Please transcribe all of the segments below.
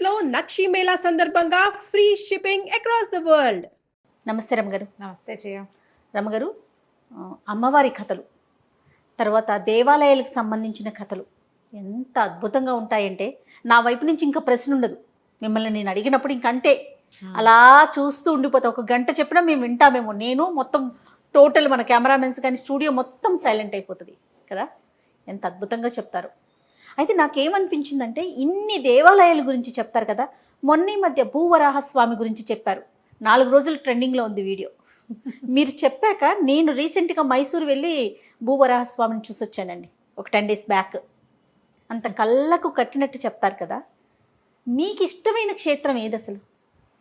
లో నక్షి మేళా సందర్భంగా free shipping across the world. నమస్తే రమ్మగారు. నమస్తే చేయ. రమ్మగారు, అమ్మవారి కథలు, తర్వాత దేవాలయాలకు సంబంధించిన కథలు ఎంత అద్భుతంగా ఉంటాయంటే నా వైపు నుంచి ఇంకా ప్రశ్న ఉండదు. మిమ్మల్ని నేను అడిగినప్పుడు ఇంకంతే అలా చూస్తూ ఉండిపోతా. ఒక గంట చెప్పినా మేము వింటామేమో. నేను మొత్తం టోటల్ మన కెమెరామెన్స్ కానీ స్టూడియో మొత్తం సైలెంట్ అయిపోతుంది కదా, ఎంత అద్భుతంగా చెప్తారు. అయితే నాకేమనిపించిందంటే ఇన్ని దేవాలయాల గురించి చెప్తారు కదా, మొన్న ఈ మధ్య భూవరాహస్వామి గురించి చెప్పారు. 4 రోజులు ట్రెండింగ్లో ఉంది వీడియో. మీరు చెప్పాక నేను రీసెంట్గా మైసూరు వెళ్ళి భూవరాహస్వామిని చూసి వచ్చానండి, ఒక 10 days బ్యాక్. అంత కళ్ళకు కట్టినట్టు చెప్తారు కదా. మీకు ఇష్టమైన క్షేత్రం ఏది అసలు?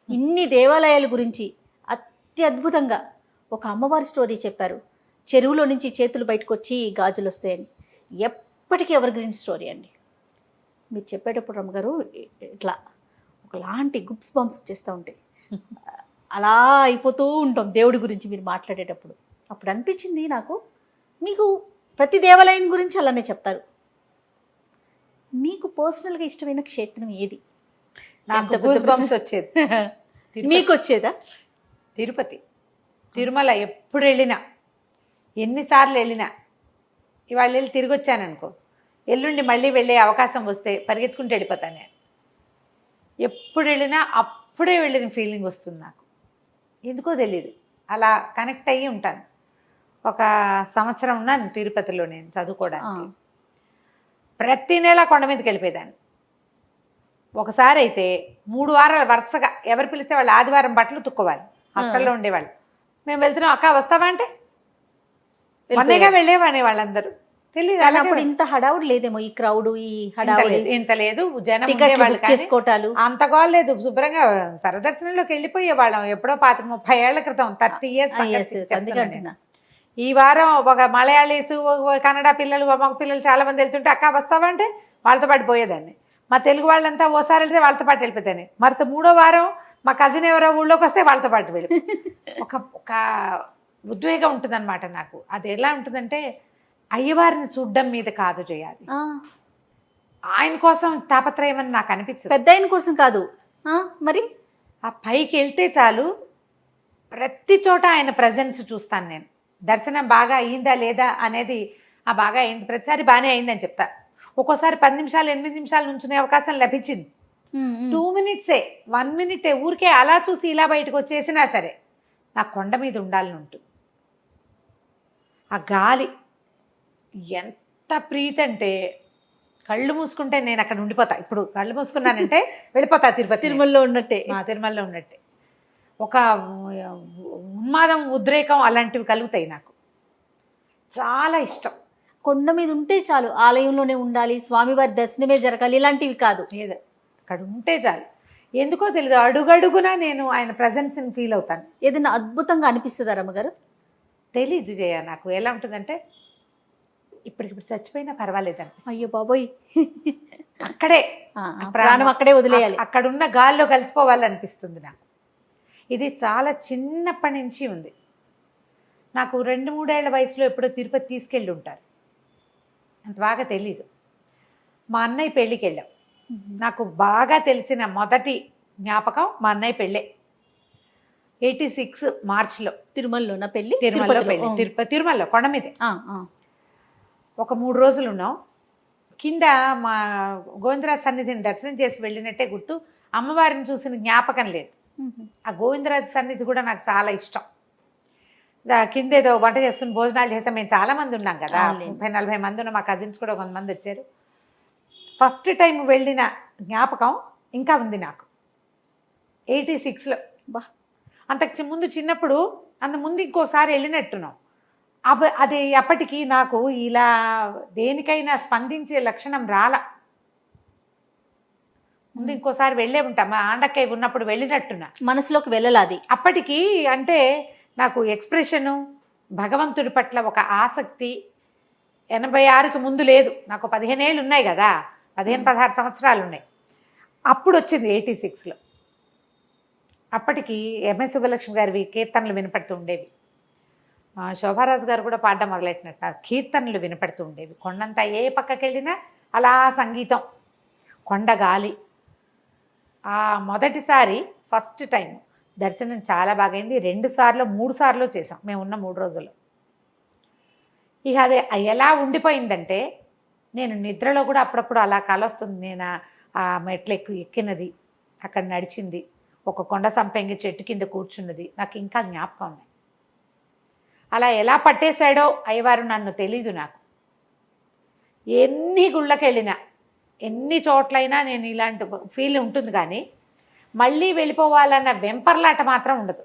ఇన్ని దేవాలయాల గురించి అత్యద్భుతంగా ఒక అమ్మవారి స్టోరీ చెప్పారు. చెరువులో నుంచి చేతులు బయటకు వచ్చి గాజులు వస్తాయని. ఎప్పటికీ ఎవర్ గ్రీన్ స్టోరీ అండి. మీరు చెప్పేటప్పుడు రమ్మగారు ఇట్లా ఒకలాంటి గుప్స్ బంప్స్ వచ్చేస్తూ ఉంటాయి. అలా అయిపోతూ ఉంటాం దేవుడి గురించి మీరు మాట్లాడేటప్పుడు. అప్పుడు అనిపించింది నాకు, మీకు ప్రతి దేవాలయం గురించి అలానే చెప్తారు. మీకు పర్సనల్గా ఇష్టమైన క్షేత్రం ఏది? నాకు గూస్ బంప్స్ వచ్చేది. మీకు వచ్చేదా? తిరుపతి, తిరుమల. ఎప్పుడు వెళ్ళినా, ఎన్నిసార్లు వెళ్ళినా, ఇవాళ వెళ్ళి తిరిగి వచ్చాననుకో, ఎల్లుండి మళ్ళీ వెళ్ళే అవకాశం వస్తే పరిగెత్తుకుంటూ వెళ్ళిపోతాను నేను. ఎప్పుడు వెళ్ళినా అప్పుడే వెళ్ళిన ఫీలింగ్ వస్తుంది నాకు. ఎందుకో తెలియదు, అలా కనెక్ట్ అయ్యి ఉంటాను. ఒక సంవత్సరం ఉన్నాను తిరుపతిలో నేను చదువుకోవడానికి. ప్రతి నెల కొండ మీదకి వెళ్ళిపోయేదాన్ని. ఒకసారి అయితే 3 వారాలు వరుసగా ఎవరు పిలిస్తే వాళ్ళు ఆదివారం బట్టలు తుక్కోవాలి. హాస్టల్లో ఉండేవాళ్ళు. మేము వెళ్తున్నాం, అక్క వస్తావా అంటే మొన్నగా వెళ్ళేవాని వాళ్ళందరూ. తెలియదు అప్పుడు ఇంత హడావుడు లేదేమో, ఈ క్రౌడ్, ఈ హడావుడి ఇంత లేదు. జనం ఉండేవాళ్ళు, చేసుకోవటాలు అంత లేదు. శుభ్రంగా సరదర్శనంలోకి వెళ్ళిపోయేవాళ్ళం. ఎప్పుడో 25-30 ఏళ్ల క్రితం, 30 years. ఈ వారం ఒక మలయాళీస్, కన్నడ పిల్లలు, మగ పిల్లలు చాలా మంది వెళ్తుంటే అక్క వస్తావా అంటే వాళ్ళతో పాటు పోయేదాన్ని. మా తెలుగు వాళ్ళంతా ఓసారి వెళ్తే వాళ్ళతో పాటు వెళ్ళిపోతాను. మరుస 3వ వారం మా కజిన్ ఎవరో ఊళ్ళోకి వస్తే వాళ్ళతో పాటు వెళ్ళి ఒక ఉద్వేగం ఉంటుందన్నమాట నాకు. అది ఎలా ఉంటుందంటే, అయ్యవారిని చూడ్డం మీద కాదు చేయాలి, ఆయన కోసం తాపత్రయం అని నాకు అనిపించదు. పెద్ద ఆయన కోసం కాదు మరి. ఆ పైకి వెళ్తే చాలు, ప్రతి చోట ఆయన ప్రజెన్స్ చూస్తాను నేను. దర్శనం బాగా అయ్యిందా లేదా అనేది, బాగా అయింది, ప్రతిసారి బాగానే అయిందని చెప్తా. ఒక్కోసారి 10 నిమిషాలు 8 నిమిషాలు నుంచునే అవకాశం లభించింది. 2 minutes 1 minute ఊరికే అలా చూసి ఇలా బయటకు వచ్చేసినా సరే నాకు కొండ మీద ఉండాలని ఉంటుంది. ఆ గాలి ఎంత ప్రీతి అంటే, కళ్ళు మూసుకుంటే నేను అక్కడ ఉండిపోతా. ఇప్పుడు కళ్ళు మూసుకున్నానంటే వెళ్ళిపోతా తిరుపతి. తిరుమలలో ఉన్నట్టే, తిరుమలలో ఉన్నట్టే. ఒక ఉన్మాదం, ఉద్రేకం అలాంటివి కలుగుతాయి నాకు. చాలా ఇష్టం. కొండ మీద ఉంటే చాలు, ఆలయంలోనే ఉండాలి, స్వామివారి దర్శనమే జరగాలి, ఇలాంటివి కాదు. ఏదో అక్కడ ఉంటే చాలు. ఎందుకో తెలియదు, అడుగడుగునా నేను ఆయన ప్రజెన్స్ని ఫీల్ అవుతాను. ఏదైనా అద్భుతంగా అనిపిస్తుందా రమ్మగారు? తెలీదు జయ. నాకు ఎలా ఉంటుందంటే, ఇప్పటికిప్పుడు చచ్చిపోయినా పర్వాలేదు అనిపిస్తుంది. అయ్యో బాబోయ్, అక్కడే ప్రాణం అక్కడే వదిలేయాలి, అక్కడున్న గాల్లో కలిసిపోవాలనిపిస్తుంది నాకు. ఇది చాలా చిన్నప్పటి నుంచి ఉంది నాకు. 2-3 ఏళ్ల వయసులో ఎప్పుడో తిరుపతి తీసుకెళ్ళి ఉంటారు, అంత బాగా తెలీదు. మా అన్నయ్య పెళ్ళికి వెళ్ళాం. నాకు బాగా తెలిసిన మొదటి జ్ఞాపకం మా అన్నయ్య పెళ్ళే. 86 మార్చిలో. తిరుమలలో నా పెళ్ళి? తిరుమలలో పెళ్ళి, తిరుమలలో కొండ మీదే. ఒక 3 రోజులు ఉన్నాం. కింద మా గోవిందరాజ సన్నిధిని దర్శనం చేసి వెళ్ళినట్టే గుర్తు. అమ్మవారిని చూసిన జ్ఞాపకం లేదు. ఆ గోవిందరాజ సన్నిధి కూడా నాకు చాలా ఇష్టం. కింద ఏదో వంట చేసుకుని భోజనాలు చేసాం. మేము చాలా మంది ఉన్నాం కదా, 30-40 మంది ఉన్నాం. మా కజిన్స్ కూడా కొంతమంది వచ్చారు. ఫస్ట్ టైం వెళ్ళిన జ్ఞాపకం ఇంకా ఉంది నాకు, 86లో. అంతకు ముందు చిన్నప్పుడు, అంత ముందు ఇంకోసారి వెళ్ళినట్టున్నాం. అది అప్పటికి నాకు ఇలా దేనికైనా స్పందించే లక్షణం రాలా. ముందు ఇంకోసారి వెళ్ళే ఉంటాం, మా ఆండక్కయ్య ఉన్నప్పుడు వెళ్ళినట్టున్నా, మనసులోకి వెళ్ళలాది. అప్పటికి అంటే నాకు ఎక్స్ప్రెషను, భగవంతుడి పట్ల ఒక ఆసక్తి 86కి ముందు లేదు. నాకు 15 ఏళ్ళు ఉన్నాయి కదా, 15-16 సంవత్సరాలు ఉన్నాయి. అప్పుడు వచ్చింది 86లో. అప్పటికి ఎంఎస్ సుబ్బలక్ష్మి గారివి కీర్తనలు వినపడుతూ ఉండేవి. శోభారాజు గారు కూడా పాడడం మొదలెట్టినట్టు కీర్తనలు వినపడుతూ ఉండేవి. కొండంతా ఏ పక్కకి వెళ్ళినా అలా సంగీతం, కొండ గాలి, ఆ మొదటిసారి ఫస్ట్ టైం దర్శనం చాలా బాగా అయింది. 2 సార్లు 3 సార్లు చేసాం మేము ఉన్న 3 రోజులు. ఇక అది ఎలా ఉండిపోయిందంటే నేను నిద్రలో కూడా అప్పుడప్పుడు అలా కలొస్తుంది. నేను ఆ మెట్లు ఎక్కినది, అక్కడ నడిచింది, ఒక కొండ సంపెంగి చెట్టు కింద కూర్చున్నది నాకు ఇంకా జ్ఞాపకం ఉన్నాయి. అలా ఎలా పట్టేశాడో అయ్యవారు నన్ను తెలీదు. నాకు ఎన్ని గుళ్ళకి వెళ్ళినా ఎన్ని చోట్లైనా నేను ఇలాంటి ఫీల్ ఉంటుంది, కానీ మళ్ళీ వెళ్ళిపోవాలన్న వెంపర్లాట మాత్రం ఉండదు.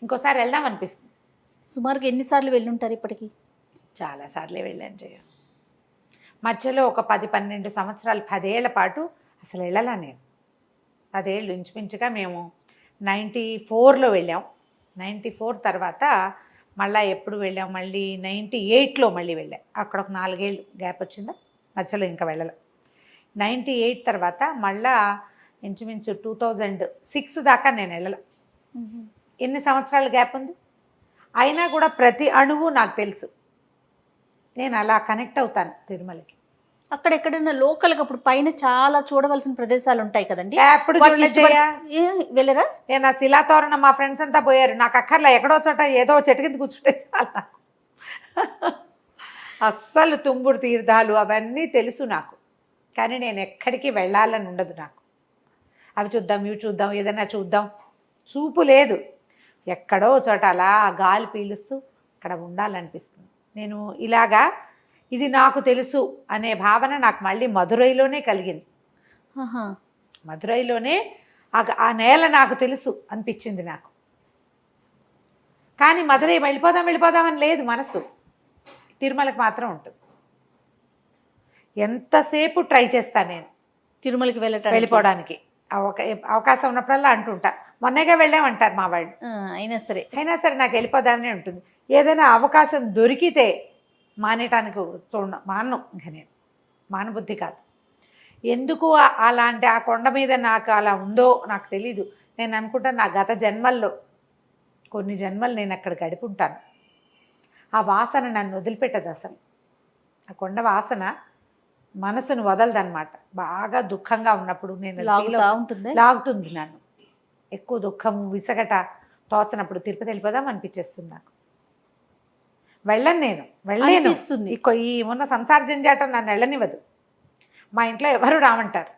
ఇంకోసారి వెళ్దాం అనిపిస్తుంది. సుమారుగా ఎన్నిసార్లు వెళ్ళుంటారు ఇప్పటికి? చాలాసార్లే వెళ్ళాను జయ. మధ్యలో ఒక 10-12 సంవత్సరాలు 10 ఏళ్ల పాటు అసలు వెళ్ళలా నేను. 10 ఏళ్ళు ఇంచుమించుగా మేము 94లో వెళ్ళాం. 94 తర్వాత మళ్ళీ ఎప్పుడు వెళ్ళాం, మళ్ళీ 98లో మళ్ళీ వెళ్ళాం. అక్కడ ఒక 4 ఏళ్ళు గ్యాప్ వచ్చిందా, మధ్యలో ఇంకా వెళ్ళాలి. 98 తర్వాత మళ్ళా ఇంచుమించు 2006 దాకా నేను వెళ్ళాల. ఎన్ని సంవత్సరాల గ్యాప్ ఉంది, అయినా కూడా ప్రతి అణువు నాకు తెలుసు. నేను అలా కనెక్ట్ అవుతాను తిరుమలకి. అక్కడ ఎక్కడైనా లోకల్గా అప్పుడు పైన చాలా చూడవలసిన ప్రదేశాలు ఉంటాయి కదండి, ఎప్పుడు వెళ్ళరా? నేను ఆ శిలాతోరణం మా ఫ్రెండ్స్ అంతా పోయారు, నాకు అక్కర్లా, ఎక్కడో చోట ఏదో చెట్టు కింద కూర్చుంటే చాలా. అస్సలు తుంబుడు తీర్థాలు అవన్నీ తెలుసు నాకు, కానీ నేను ఎక్కడికి వెళ్ళాలని ఉండదు నాకు. అవి చూద్దాం, ఇవి చూద్దాం, ఏదైనా చూద్దాం చూపు లేదు. ఎక్కడో చోట అలా గాలి పీలుస్తూ అక్కడ ఉండాలనిపిస్తుంది. నేను ఇలాగా ఇది నాకు తెలుసు అనే భావన నాకు మళ్ళీ మధురైలోనే కలిగింది. మధురైలోనే ఆ నేల నాకు తెలుసు అనిపించింది నాకు. కానీ మధురై వెళ్ళిపోదామని లేదు మనసు, తిరుమలకి మాత్రం ఉంటుంది. ఎంతసేపు ట్రై చేస్తాను నేను తిరుమలకి వెళ్ళిపోవడానికి. అవకాశం ఉన్నప్పుడల్లా అంటుంటా, మొన్నగా వెళ్ళామంటారు మా వాళ్ళు. అయినా సరే నాకు వెళ్ళిపోదామనే ఉంటుంది. ఏదైనా అవకాశం దొరికితే మానేయటానికి మానను. ఇంకా నేను మానబుద్ధి కాదు. ఎందుకు అలాంటి ఆ కొండ మీద నాకు అలా ఉందో నాకు తెలీదు. నేను అనుకుంటాను నా గత జన్మల్లో కొన్ని జన్మలు నేను అక్కడ గడిపుంటాను. ఆ వాసన నన్ను వదిలిపెట్టదు అసలు. ఆ కొండ వాసన మనసును వదలదన్నమాట. బాగా దుఃఖంగా ఉన్నప్పుడు నేను లాగుతుంది నన్ను. ఎక్కువ దుఃఖము విసగట తోచనప్పుడు తిరుపతి వెళ్ళిపోదాం అనిపించేస్తుంది నాకు. నేను వెళ్ళలేను. ఈ మొన్న సంసార జంజాటం నన్ను వెళ్ళనివ్వదు. మా ఇంట్లో ఎవరు రామంటారు,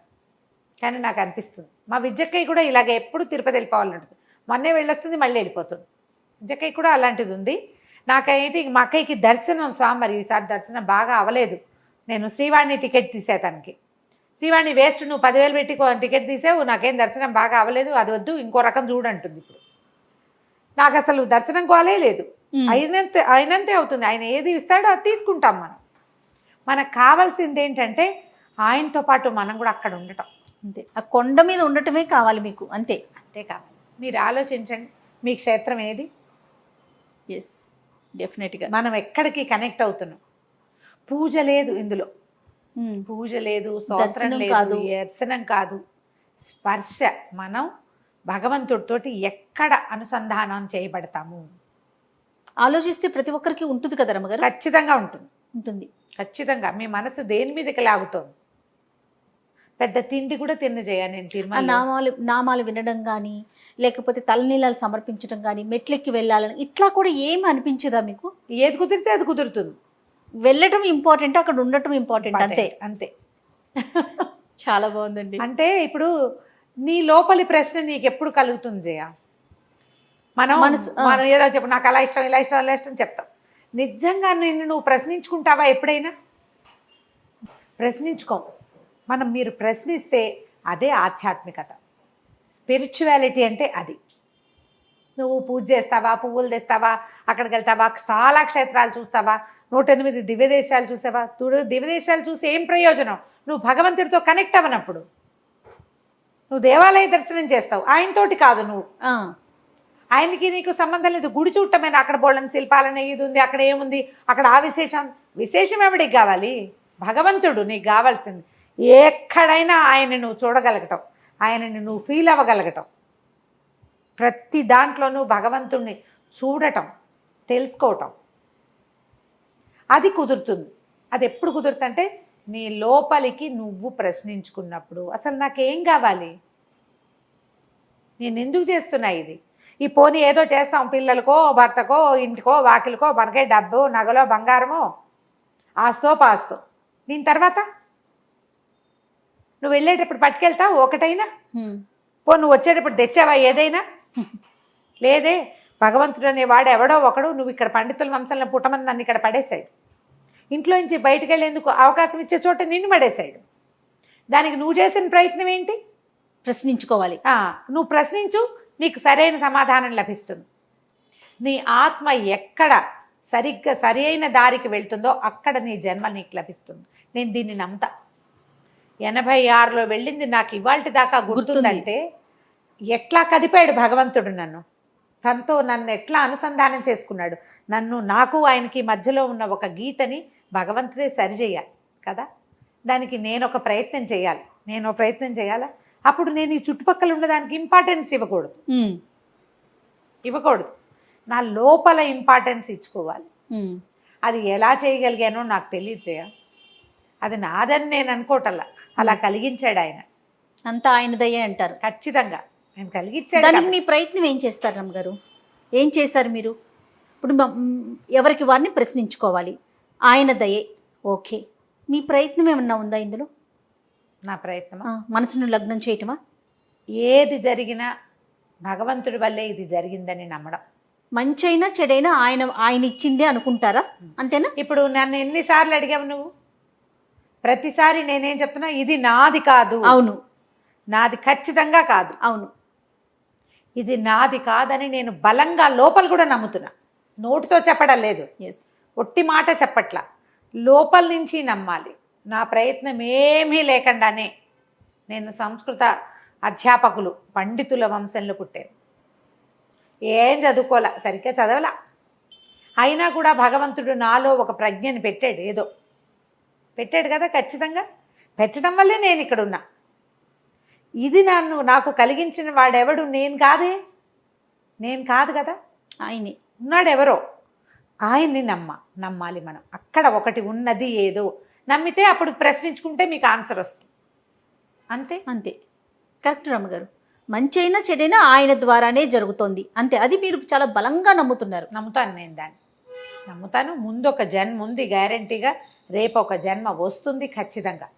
కానీ నాకు అనిపిస్తుంది. మా విద్యక్కయ్య కూడా ఇలాగ ఎప్పుడు తిరుపతి వెళ్ళిపోవాలంటుంది. మొన్నే వెళ్ళొస్తుంది, మళ్ళీ వెళ్ళిపోతుంది. విద్యక్కయ్య కూడా అలాంటిది ఉంది. నాకైతే మా అక్కయ్యకి దర్శనం స్వామివారి ఈసారి దర్శనం బాగా అవ్వలేదు. నేను శ్రీవాణి టికెట్ తీసేదానికి, శ్రీవాణి వేస్ట్, నువ్వు 10,000 పెట్టి టికెట్ తీసావు, నాకేం దర్శనం బాగా అవ్వలేదు, అది వద్దు, ఇంకో రకం చూడంటుంది. ఇప్పుడు నాకు అసలు దర్శనం కోలే లేదు. అయినంతే అవుతుంది. ఆయన ఏది ఇస్తాడో అది తీసుకుంటాం మనం. మనకు కావాల్సింది ఏంటంటే ఆయనతో పాటు మనం కూడా అక్కడ ఉండటం. అంతే, ఆ కొండ మీద ఉండటమే కావాలి మీకు. అంతే కావాలి. మీరు ఆలోచించండి, మీ క్షేత్రం ఏది? ఎస్, డెఫినెట్గా మనం ఎక్కడికి కనెక్ట్ అవుతున్నాం. పూజ లేదు ఇందులో, పూజ లేదు, స్తోత్రం లేదు, దర్శనం కాదు, స్పర్శ. మనం భగవంతుడితోటి ఎక్కడ అనుసంధానం చేయబడతాము ఆలోచిస్తే ప్రతి ఒక్కరికి ఉంటుంది కదా రమ్మగారు. ఖచ్చితంగా ఉంటుంది. ఖచ్చితంగా మీ మనసు దేని మీదకి లాగుతోంది. పెద్ద తిండి కూడా తిన్నజేయ నేను తిరుమల నామాలు వినడం కానీ, లేకపోతే తలనీలాలు సమర్పించడం కానీ, మెట్లెక్కి వెళ్ళాలని ఇట్లా కూడా ఏమి అనిపించదా మీకు? ఏది కుదిరితే అది కుదురుతుంది. వెళ్ళటం ఇంపార్టెంట్, అక్కడ ఉండటం ఇంపార్టెంట్. అంతే. చాలా బాగుందండి. అంటే ఇప్పుడు నీ లోపలి ప్రశ్న నీకు ఎప్పుడు కలుగుతుంది జయ? మనం ఏదో చెప్పు, నాకు అలా ఇష్టం, ఇలా ఇష్టం, అలా ఇష్టం చెప్తాం. నిజంగా నువ్వు ప్రశ్నించుకుంటావా ఎప్పుడైనా? ప్రశ్నించుకో. మీరు ప్రశ్నిస్తే అదే ఆధ్యాత్మికత. స్పిరిచువాలిటీ అంటే అది. నువ్వు పూజ చేస్తావా, పువ్వులు తెస్తావా, అక్కడికి వెళ్తావా, చాలా క్షేత్రాలు చూస్తావా, 108 దివ్యదేశాలు చూసావా? దివ్యదేశాలు చూసి ఏం ప్రయోజనం? నువ్వు భగవంతుడితో కనెక్ట్ అవ్వనప్పుడు. నువ్వు దేవాలయ దర్శనం చేస్తావు, ఆయనతోటి కాదు. నువ్వు ఆయనకి నీకు సంబంధం లేదు. గుడి చూడటమైన అక్కడ బోళ్ళని శిల్పాలని ఇది ఉంది, అక్కడ ఏముంది, అక్కడ ఆ విశేషం ఎవడికి కావాలి? భగవంతుడు నీకు కావాల్సింది. ఎక్కడైనా ఆయన్ని నువ్వు చూడగలగటం, ఆయనని నువ్వు ఫీల్ అవ్వగలగటం, ప్రతి దాంట్లోనూ భగవంతుడిని చూడటం, తెలుసుకోవటం, అది కుదురుతుంది. అది ఎప్పుడు కుదురుతుందంటే నీ లోపలికి నువ్వు ప్రశ్నించుకున్నప్పుడు అసలు నాకేం కావాలి, నేను ఎందుకు చేస్తున్నా ఇది, ఈ పోనీ ఏదో చేస్తాం పిల్లలకో భర్తకో ఇంటికో వాకిలకో మనకే డబ్బు నగలో బంగారమో ఆస్తో పాస్తో, దీని తర్వాత నువ్వు వెళ్ళేటప్పుడు పట్టుకెళ్తావు ఒకటైనా, నువ్వు వచ్చేటప్పుడు తెచ్చావా ఏదైనా, లేదే భగవంతుడు అనేవాడు ఎవడో ఒకడు నువ్వు ఇక్కడ పండితుల వంశంలో పుట్టమని నన్ను ఇక్కడ పడేశాడు, ఇంట్లో నుంచి బయటకు వెళ్ళేందుకు అవకాశం ఇచ్చే చోట నిన్ను పడేశాడు, దానికి నువ్వు చేసిన ప్రయత్నం ఏంటి, ప్రశ్నించుకోవాలి. నువ్వు ప్రశ్నించు, నీకు సరైన సమాధానం లభిస్తుంది. నీ ఆత్మ ఎక్కడ సరిగ్గా సరైన దారికి వెళ్తుందో అక్కడ నీ జన్మ నీకు లభిస్తుంది. నేను దీన్ని నమ్ముతా. 86లో వెళ్ళింది నాకు ఇవాళ దాకా గుర్తుందంటే ఎట్లా కదిపాడు భగవంతుడు నన్ను, తనతో నన్ను ఎట్లా అనుసంధానం చేసుకున్నాడు, నాకు ఆయనకి మధ్యలో ఉన్న ఒక గీతని భగవంతుడే సరిచేయాలి కదా, దానికి నేను ఒక ప్రయత్నం చేయాలా, అప్పుడు నేను ఈ చుట్టుపక్కల ఉన్నదానికి ఇంపార్టెన్స్ ఇవ్వకూడదు, నా లోపల ఇంపార్టెన్స్ ఇచ్చుకోవాలి. అది ఎలా చేయగలిగానో నాకు తెలియదు జయ, అది నాదని నేను అనుకోవటల్లా, అలా కలిగించాడు ఆయన, అంతా ఆయన దయ్యే అంటారు. ఖచ్చితంగా ఆయన కలిగించాడు. దానికి మీ ప్రయత్నం ఏం చేస్తారు రమ్మగారు, ఏం చేశారు మీరు? ఇప్పుడు ఎవరికి వారిని ప్రశ్నించుకోవాలి, ఆయన దయే, ఓకే. మీ ప్రయత్నం ఏమన్నా ఉందా ఇందులో? నా ప్రయత్నమా? మనసును లగ్నం చేయటమా? ఏది జరిగినా భగవంతుడి వల్లే ఇది జరిగిందని నమ్మడం. మంచైనా చెడైనా ఆయన ఇచ్చిందే అనుకుంటారా, అంతేనా? ఇప్పుడు నన్ను ఎన్నిసార్లు అడిగావు నువ్వు, ప్రతిసారి నేనేం చెప్తున్నా, ఇది నాది కాదు. అవును, నాది ఖచ్చితంగా కాదు. అవును, ఇది నాది కాదని నేను బలంగా లోపల కూడా నమ్ముతున్నా, నోటితో చెప్పడం లేదు, ఒట్టి మాట చెప్పట్లా, లోపల నుంచి నమ్మాలి. నా ప్రయత్నం ఏమీ లేకుండానే నేను సంస్కృత అధ్యాపకులు పండితుల వంశంలో పుట్టాను, ఏం చదువుకోలే, సరిగ్గా చదవలా, అయినా కూడా భగవంతుడు నాలో ఒక ప్రజ్ఞని పెట్టాడు, ఏదో పెట్టాడు కదా, ఖచ్చితంగా పెట్టడం వల్లే నేను ఇక్కడ ఉన్నా. ఇది నాకు కలిగించిన వాడెవడు, నేను కాదు కదా, ఆయనే ఉన్నాడు, ఎవరో ఆయన్ని నమ్మాలి మనం. అక్కడ ఒకటి ఉన్నది ఏదో నమ్మితే అప్పుడు ప్రశ్నించుకుంటే మీకు ఆన్సర్ వస్తుంది. అంతే కరెక్ట్ రమ్మగారు. మంచైనా చెడైనా ఆయన ద్వారానే జరుగుతోంది, అంతే. అది మీరు చాలా బలంగా నమ్ముతున్నారు. నమ్ముతాను, నేను దాన్ని నమ్ముతాను. ముందు ఒక జన్మ ఉంది గ్యారంటీగా, రేపు ఒక జన్మ వస్తుంది ఖచ్చితంగా.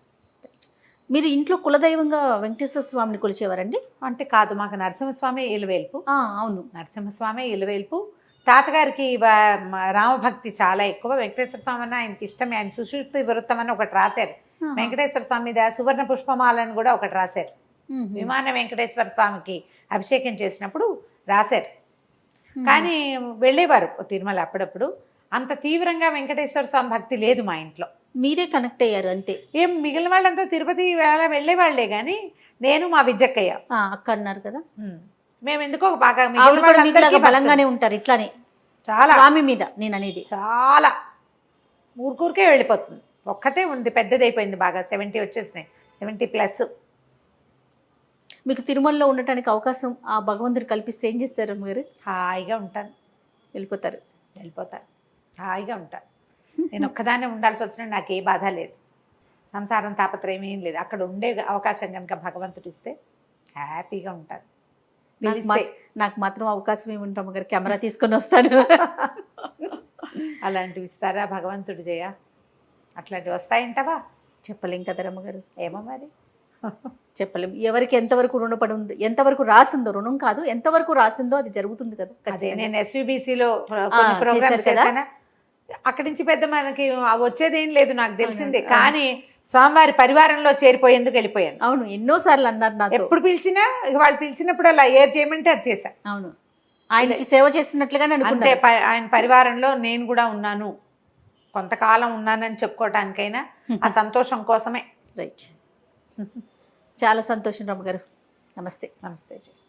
మీరు ఇంట్లో కులదైవంగా వెంకటేశ్వర స్వామిని కొలిచేవారండి? అంటే కాదు, మాకు నరసింహస్వామి ఇలవేల్పు. అవును, నరసింహస్వామి ఇలవేల్పు. తాతగారికి రామభక్తి చాలా ఎక్కువ. వెంకటేశ్వర స్వామి అన్న ఆయనకి ఇష్టమే. ఆయన సుశృతి వృత్తం అని ఒకటి రాశారు. వెంకటేశ్వర స్వామి మీద సువర్ణ పుష్పమాలని కూడా ఒకటి రాశారు. విమాన వెంకటేశ్వర స్వామికి అభిషేకం చేసినప్పుడు రాశారు. కానీ వెళ్ళేవారు తిరుమల అప్పుడప్పుడు. అంత తీవ్రంగా వెంకటేశ్వర స్వామి భక్తి లేదు మా ఇంట్లో. మీరే కనెక్ట్ అయ్యారు అంతే. ఏం మిగిలిన వాళ్ళంతా తిరుపతి వెళ్ళేవాళ్లే కానీ నేను మా విద్యక్కయ్య అక్క అన్నారు కదా, మేము ఎందుకో బాగా బలంగానే ఉంటారు. ఇట్లానే చాలా స్వామి మీద నేను అనేది చాలా ఊరికూరికే వెళ్ళిపోతుంది. ఒక్కతే ఉంది, పెద్దదైపోయింది బాగా, 70 వచ్చేసినాయి, 70+. మీకు తిరుమలలో ఉండటానికి అవకాశం ఆ భగవంతుడు కల్పిస్తే ఏం చేస్తారు మీరు? హాయిగా ఉంటాను. వెళ్ళిపోతారు, హాయిగా ఉంటాను. నేను ఒక్కదాన్నే ఉండాల్సి వచ్చినా నాకు ఏ బాధ లేదు, సంసారం తాపత్రయం ఏం లేదు. అక్కడ ఉండే అవకాశం కనుక భగవంతుడు ఇస్తే హ్యాపీగా ఉంటాను. నాకు మాత్రం అవకాశం ఏముంటాము గారు, కెమెరా తీసుకొని వస్తాను. అలాంటివి ఇస్తారా భగవంతుడు జయ? అట్లాంటివి వస్తాయంటావా? చెప్పలేం కదా రమ్మగారు. ఏమో మరి చెప్పలేం. ఎవరికి ఎంతవరకు రుణపడి ఉంది, ఎంతవరకు రాసిందో, రుణం కాదు ఎంతవరకు రాసిందో అది జరుగుతుంది కదా. అదే నేను SVBCలో ప్రోగ్రామ్స్ చేశానా, అక్కడి నుంచి పెద్ద మనకి వచ్చేది ఏం లేదు నాకు తెలిసిందే. కానీ స్వామివారి పరివారంలో చేరిపోయేందుకు వెళ్ళిపోయాను. అవును, ఎన్నోసార్లు అన్నారు నాకు. ఎప్పుడు పిలిచినా వాళ్ళు పిలిచినప్పుడు అలా ఏది చేయమంటే అది చేశాను. అవును, ఆయనకి సేవ చేస్తున్నట్లుగానే అంతే. ఆయన పరివారంలో నేను కూడా ఉన్నాను, కొంతకాలం ఉన్నానని చెప్పుకోవటానికైనా ఆ సంతోషం కోసమే. రైట్. చాలా సంతోషం రమ్మ గారు. నమస్తే. నమస్తే.